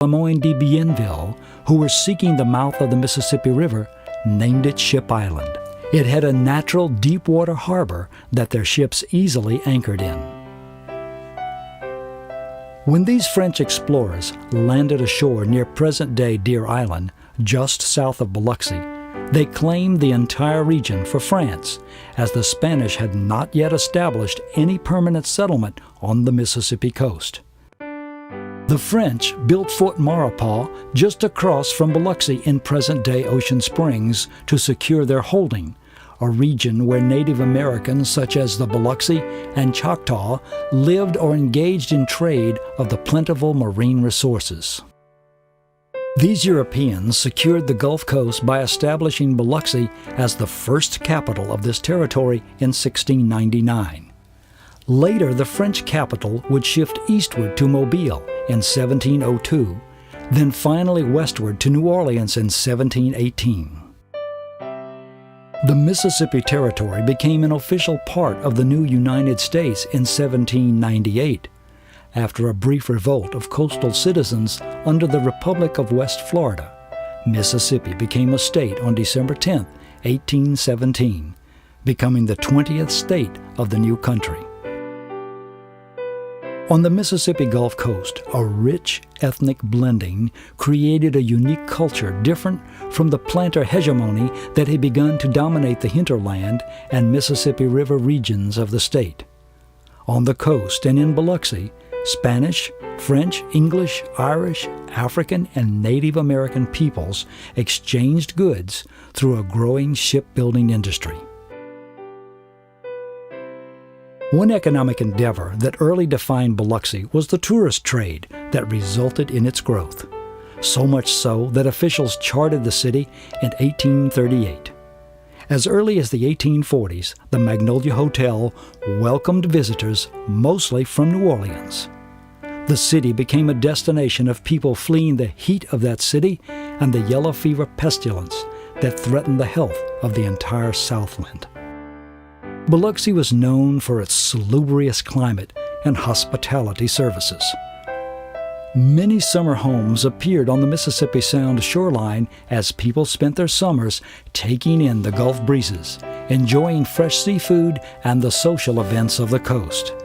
Lemoyne de Bienville, who were seeking the mouth of the Mississippi River, named it Ship Island. It had a natural deep-water harbor that their ships easily anchored in. When these French explorers landed ashore near present-day Deer Island, just south of Biloxi, they claimed the entire region for France, as the Spanish had not yet established any permanent settlement on the Mississippi coast. The French built Fort Maurepas just across from Biloxi in present-day Ocean Springs to secure their holding, a region where Native Americans such as the Biloxi and Choctaw lived or engaged in trade of the plentiful marine resources. These Europeans secured the Gulf Coast by establishing Biloxi as the first capital of this territory in 1699. Later, the French capital would shift eastward to Mobile in 1702, then finally westward to New Orleans in 1718. The Mississippi Territory became an official part of the new United States in 1798, after a brief revolt of coastal citizens under the Republic of West Florida. Mississippi became a state on December 10, 1817, becoming the 20th state of the new country. On the Mississippi Gulf Coast, a rich ethnic blending created a unique culture different from the planter hegemony that had begun to dominate the hinterland and Mississippi River regions of the state. On the coast and in Biloxi, Spanish, French, English, Irish, African, and Native American peoples exchanged goods through a growing shipbuilding industry. One economic endeavor that early defined Biloxi was the tourist trade that resulted in its growth, so much so that officials charted the city in 1838. As early as the 1840s, the Magnolia Hotel welcomed visitors mostly from New Orleans. The city became a destination of people fleeing the heat of that city and the yellow fever pestilence that threatened the health of the entire Southland. Biloxi was known for its salubrious climate and hospitality services. Many summer homes appeared on the Mississippi Sound shoreline as people spent their summers taking in the Gulf breezes, enjoying fresh seafood and the social events of the coast.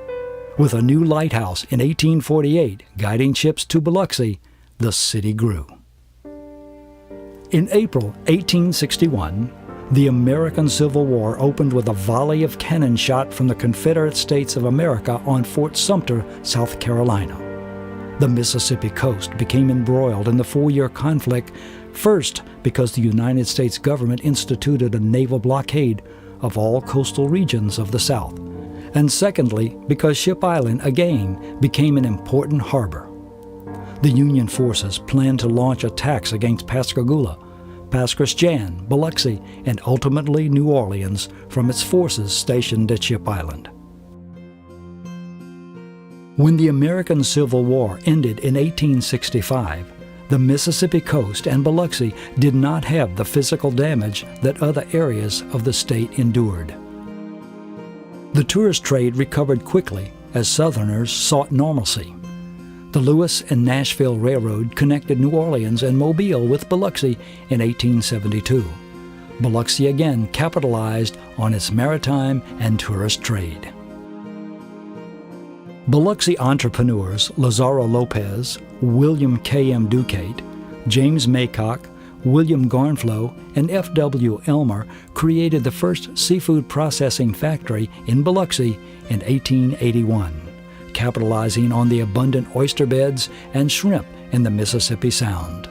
With a new lighthouse in 1848 guiding ships to Biloxi, the city grew. In April 1861, the American Civil War opened with a volley of cannon shot from the Confederate States of America on Fort Sumter, South Carolina. The Mississippi coast became embroiled in the 4-year conflict, first because the United States government instituted a naval blockade of all coastal regions of the South, and secondly because Ship Island again became an important harbor. The Union forces planned to launch attacks against Pascagoula, Pass Christian, Biloxi, and ultimately New Orleans from its forces stationed at Ship Island. When the American Civil War ended in 1865, the Mississippi coast and Biloxi did not have the physical damage that other areas of the state endured. The tourist trade recovered quickly as Southerners sought normalcy. The Lewis and Nashville Railroad connected New Orleans and Mobile with Biloxi in 1872. Biloxi again capitalized on its maritime and tourist trade. Biloxi entrepreneurs Lazaro Lopez, William K.M. Ducate, James Maycock, William Garnflow, and F.W. Elmer created the first seafood processing factory in Biloxi in 1881. Capitalizing on the abundant oyster beds and shrimp in the Mississippi Sound.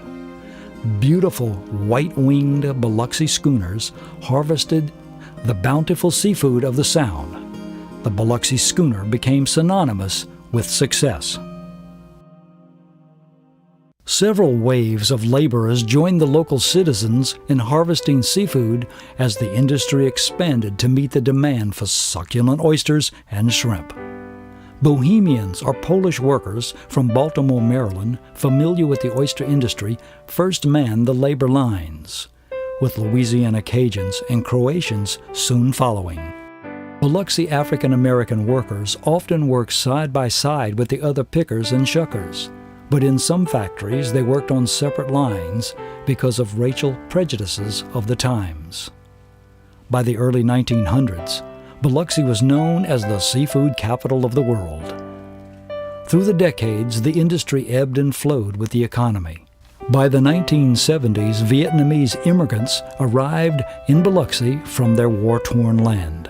Beautiful white-winged Biloxi schooners harvested the bountiful seafood of the Sound. The Biloxi schooner became synonymous with success. Several waves of laborers joined the local citizens in harvesting seafood as the industry expanded to meet the demand for succulent oysters and shrimp. Bohemians or Polish workers from Baltimore, Maryland, familiar with the oyster industry, first manned the labor lines, with Louisiana Cajuns and Croatians soon following. Biloxi African American workers often worked side by side with the other pickers and shuckers. but in some factories they worked on separate lines because of racial prejudices of the times. By the early 1900s, Biloxi was known as the seafood capital of the world. Through the decades, the industry ebbed and flowed with the economy. By the 1970s, Vietnamese immigrants arrived in Biloxi from their war-torn land.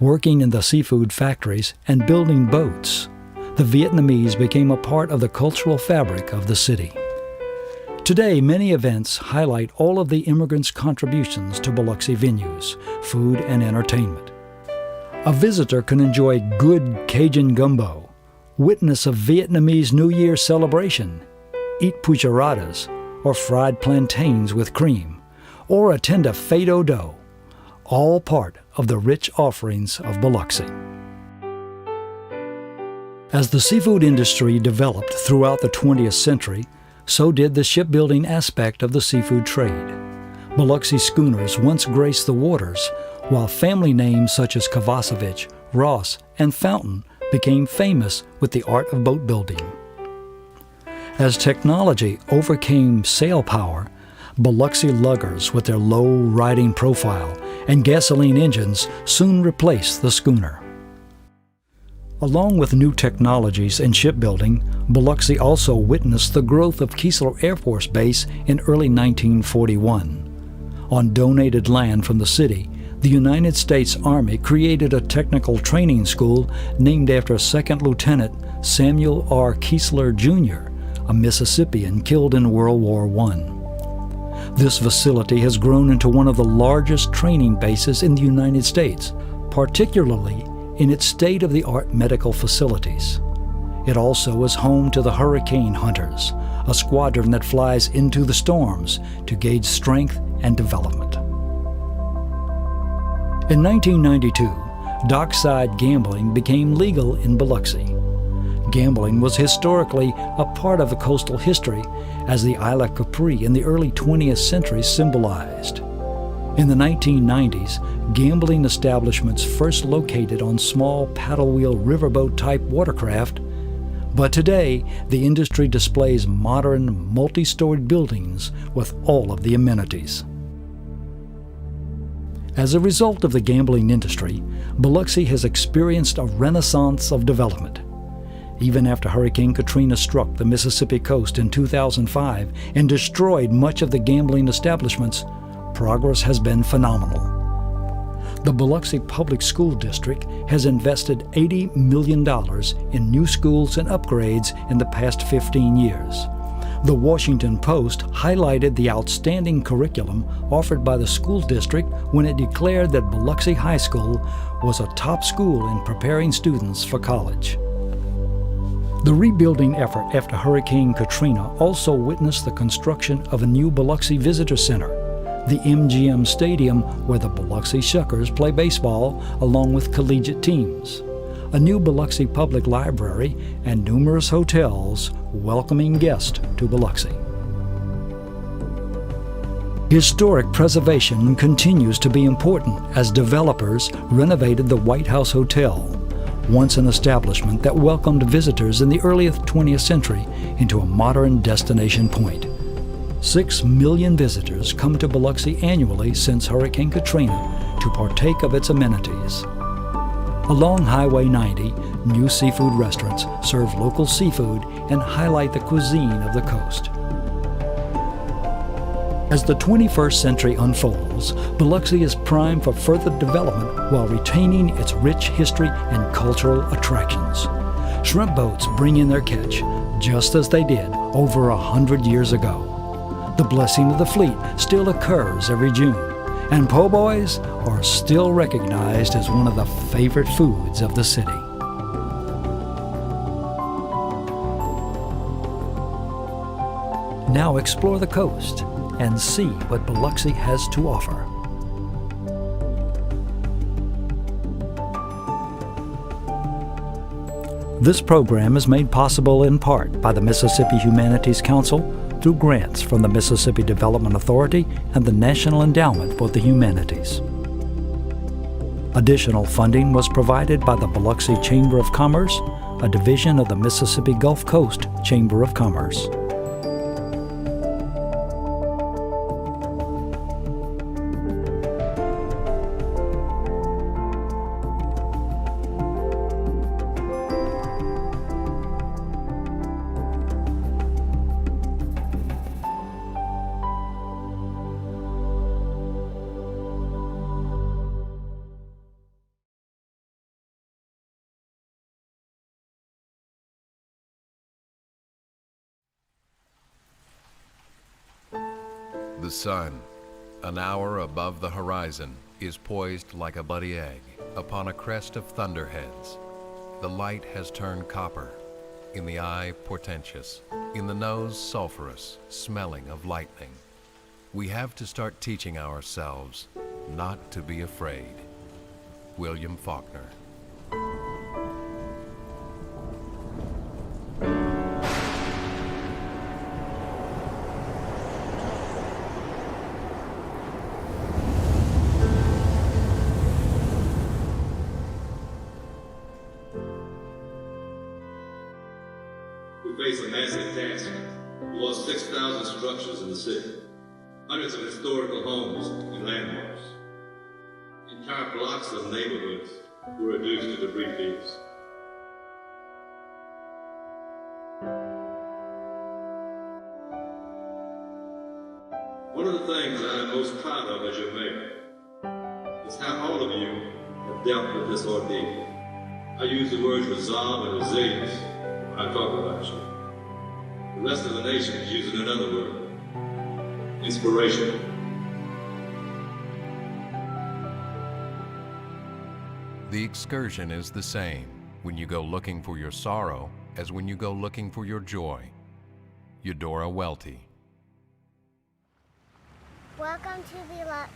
Working in the seafood factories and building boats, the Vietnamese became a part of the cultural fabric of the city. Today, many events highlight all of the immigrants' contributions to Biloxi venues, food, and entertainment. A visitor can enjoy good Cajun gumbo, witness a Vietnamese New Year celebration, eat pucheradas, or fried plantains with cream, or attend a fado dough, all part of the rich offerings of Biloxi. As the seafood industry developed throughout the 20th century, so did the shipbuilding aspect of the seafood trade. Biloxi schooners once graced the waters, while family names such as Kovacevic, Ross, and Fountain became famous with the art of boat building. As technology overcame sail power, Biloxi luggers with their low riding profile and gasoline engines soon replaced the schooner. Along with new technologies in shipbuilding, Biloxi also witnessed the growth of Keesler Air Force Base in early 1941. On donated land from the city, the United States Army created a technical training school named after Second Lieutenant Samuel R. Keesler, Jr., a Mississippian killed in World War I. This facility has grown into one of the largest training bases in the United States, particularly in its state-of-the-art medical facilities. It also is home to the Hurricane Hunters, a squadron that flies into the storms to gauge strength and development. In 1992, dockside gambling became legal in Biloxi. Gambling was historically a part of the coastal history, as the Isla Capri in the early 20th century symbolized. In the 1990s, gambling establishments first located on small paddle wheel riverboat-type watercraft, but today the industry displays modern, multi-storied buildings with all of the amenities. As a result of the gambling industry, Biloxi has experienced a renaissance of development. Even after Hurricane Katrina struck the Mississippi coast in 2005 and destroyed much of the gambling establishments, progress has been phenomenal. The Biloxi Public School District has invested $80 million in new schools and upgrades in the past 15 years. The Washington Post highlighted the outstanding curriculum offered by the school district when it declared that Biloxi High School was a top school in preparing students for college. The rebuilding effort after Hurricane Katrina also witnessed the construction of a new Biloxi Visitor Center, the MGM Stadium where the Biloxi Shuckers play baseball along with collegiate teams, a new Biloxi Public Library, and numerous hotels welcoming guests to Biloxi. Historic preservation continues to be important as developers renovated the White House Hotel, once an establishment that welcomed visitors in the early 20th century, into a modern destination point. 6 million visitors come to Biloxi annually since Hurricane Katrina to partake of its amenities. Along Highway 90, new seafood restaurants serve local seafood and highlight the cuisine of the coast. As the 21st century unfolds, Biloxi is primed for further development while retaining its rich history and cultural attractions. Shrimp boats bring in their catch, just as they did over 100 years ago. The blessing of the fleet still occurs every June, and po' boys are still recognized as one of the favorite foods of the city. Now explore the coast and see what Biloxi has to offer. This program is made possible in part by the Mississippi Humanities Council through grants from the Mississippi Development Authority and the National Endowment for the Humanities. Additional funding was provided by the Biloxi Chamber of Commerce, a division of the Mississippi Gulf Coast Chamber of Commerce. The sun, an hour above the horizon, is poised like a bloody egg upon a crest of thunderheads. The light has turned copper, in the eye portentous, in the nose sulphurous, smelling of lightning. We have to start teaching ourselves not to be afraid. William Faulkner. We face a massive task. We lost 6,000 structures in the city, hundreds of historical homes and landmarks. Entire blocks of neighborhoods were reduced to debris fields. One of the things that I'm most proud of as your mayor is how all of you have dealt with this ordeal. I use the words resolve and resilience when I talk about you. The rest of the nation is using another word, inspiration. The excursion is the same when you go looking for your sorrow as when you go looking for your joy. Eudora Welty. Welcome to Biloxi.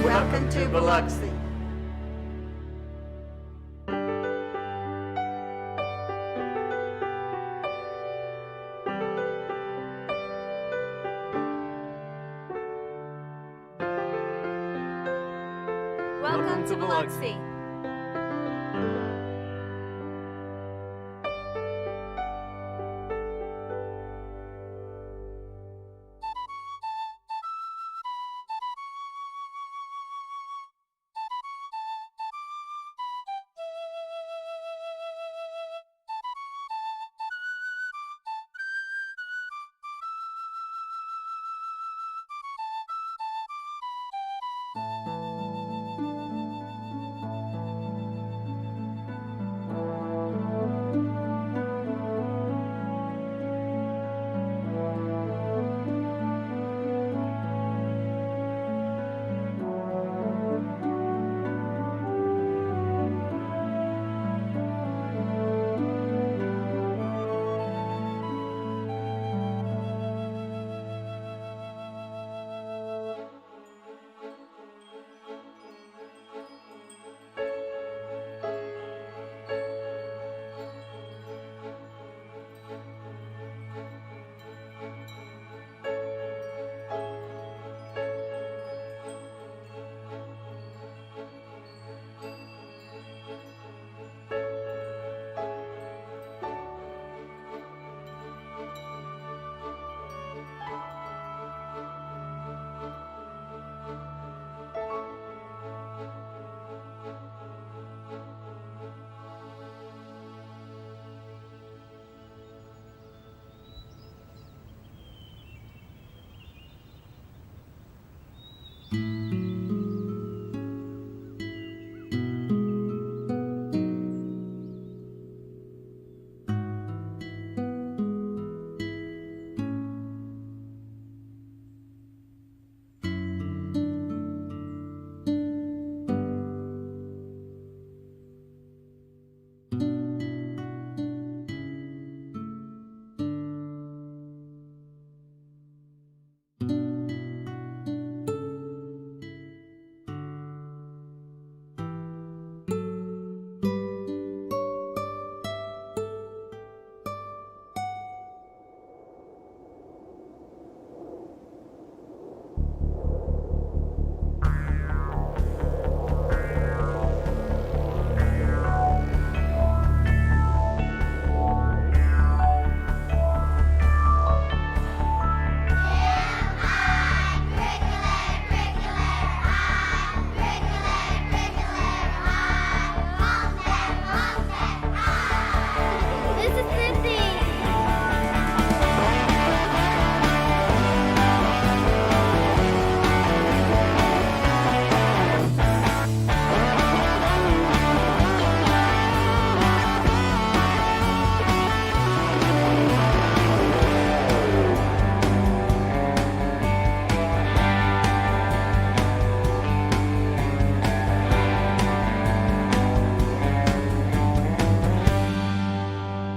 Welcome to Biloxi. Biloxi.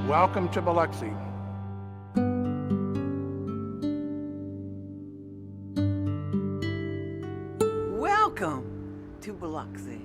Welcome to Biloxi. Welcome to Biloxi.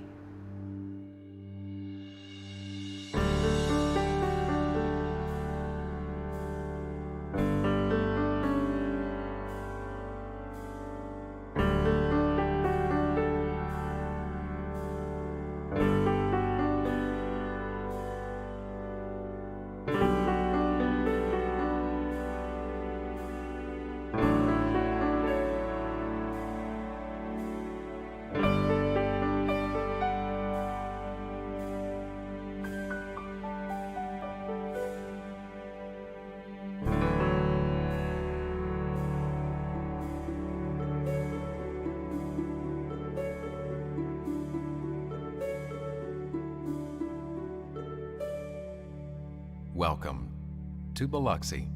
Welcome to Biloxi.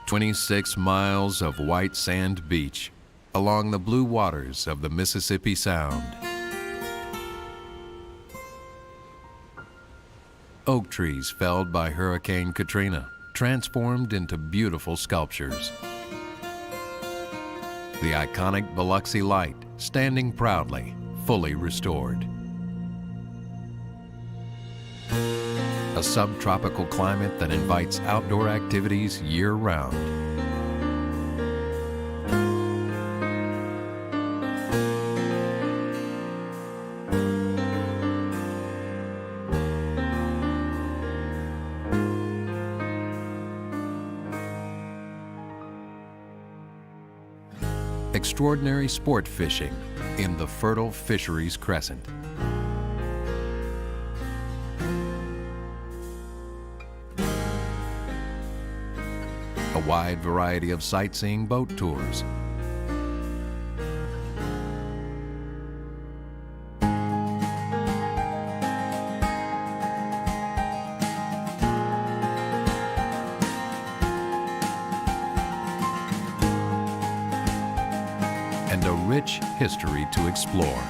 "26 miles of white sand beach along the blue waters of the Mississippi Sound. Oak trees felled by Hurricane Katrina transformed into beautiful sculptures. The iconic Biloxi Light, standing proudly, fully restored. A subtropical climate that invites outdoor activities year-round. Extraordinary sport fishing in the fertile fisheries crescent. A wide variety of sightseeing boat tours. And a rich history to explore.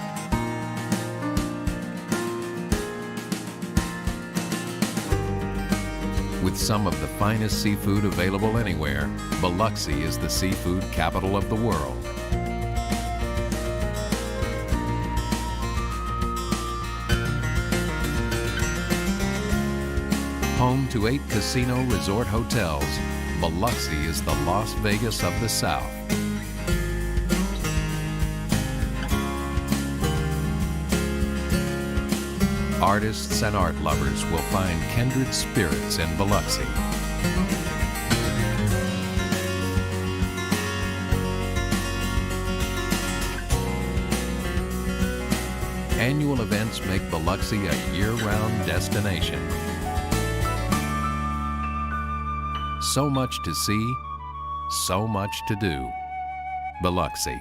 With some of the finest seafood available anywhere, Biloxi is the seafood capital of the world. Home to 8 casino resort hotels, Biloxi is the Las Vegas of the South. Artists and art lovers will find kindred spirits in Biloxi. Annual events make Biloxi a year-round destination. So much to see, so much to do. Biloxi.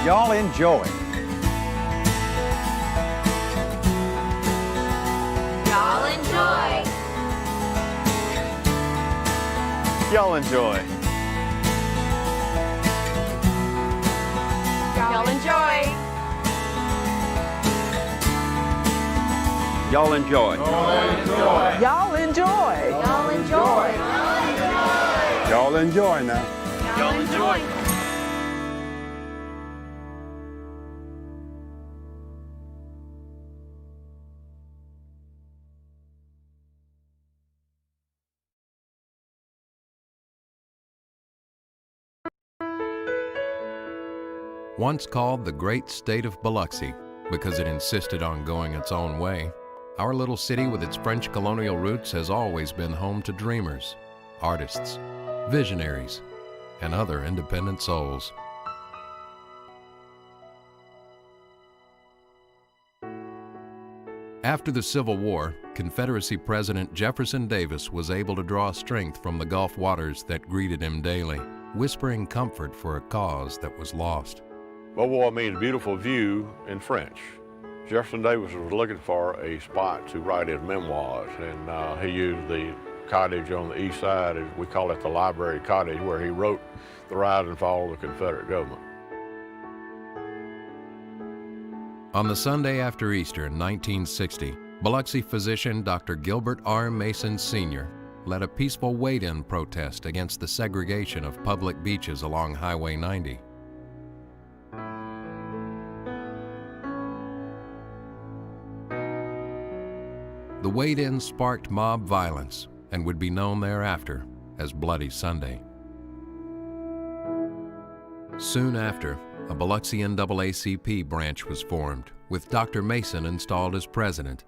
Y'all enjoy. Y'all enjoy. Y'all enjoy. Y'all enjoy. Y'all enjoy. Y'all Y'all enjoy. enjoy. Y'all enjoy now. Y'all enjoy. Once called the great state of Biloxi because it insisted on going its own way, our little city with its French colonial roots has always been home to dreamers, artists, visionaries, and other independent souls. After the Civil War, Confederacy President Jefferson Davis was able to draw strength from the Gulf waters that greeted him daily, whispering comfort for a cause that was lost. Beauvoir means beautiful view in French. Jefferson Davis was looking for a spot to write his memoirs, and he used the cottage on the east side, as we call it the Library Cottage, where he wrote the rise and fall of the Confederate government. On the Sunday after Easter in 1960, Biloxi physician Dr. Gilbert R. Mason Sr. led a peaceful wade-in protest against the segregation of public beaches along Highway 90. The wade-in sparked mob violence and would be known thereafter as Bloody Sunday. Soon after, a Biloxi NAACP branch was formed, with Dr. Mason installed as president.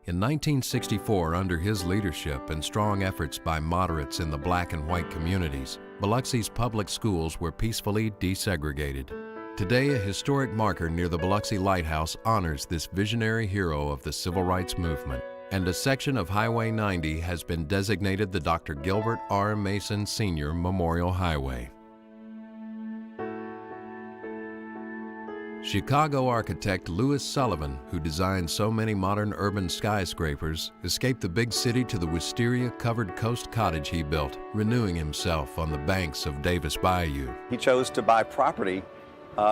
In 1964, under his leadership and strong efforts by moderates in the black and white communities, Biloxi's public schools were peacefully desegregated. Today, a historic marker near the Biloxi Lighthouse honors this visionary hero of the civil rights movement, and a section of Highway 90 has been designated the Dr. Gilbert R. Mason Sr. Memorial Highway. Chicago architect Louis Sullivan, who designed so many modern urban skyscrapers, escaped the big city to the wisteria-covered coast cottage he built, renewing himself on the banks of Davis Bayou. He chose to buy property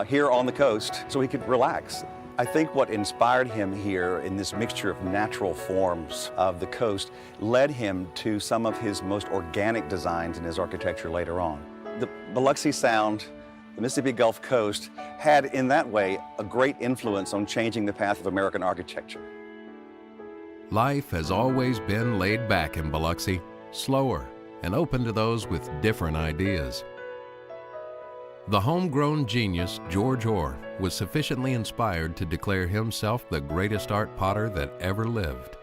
here on the coast so he could relax. I think what inspired him here in this mixture of natural forms of the coast led him to some of his most organic designs in his architecture later on. The Biloxi Sound, the Mississippi Gulf Coast, had in that way a great influence on changing the path of American architecture. Life has always been laid back in Biloxi, slower and open to those with different ideas. The homegrown genius George Orr was sufficiently inspired to declare himself the greatest art potter that ever lived.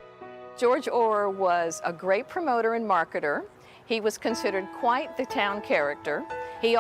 George Orr was a great promoter and marketer. He was considered quite the town character. He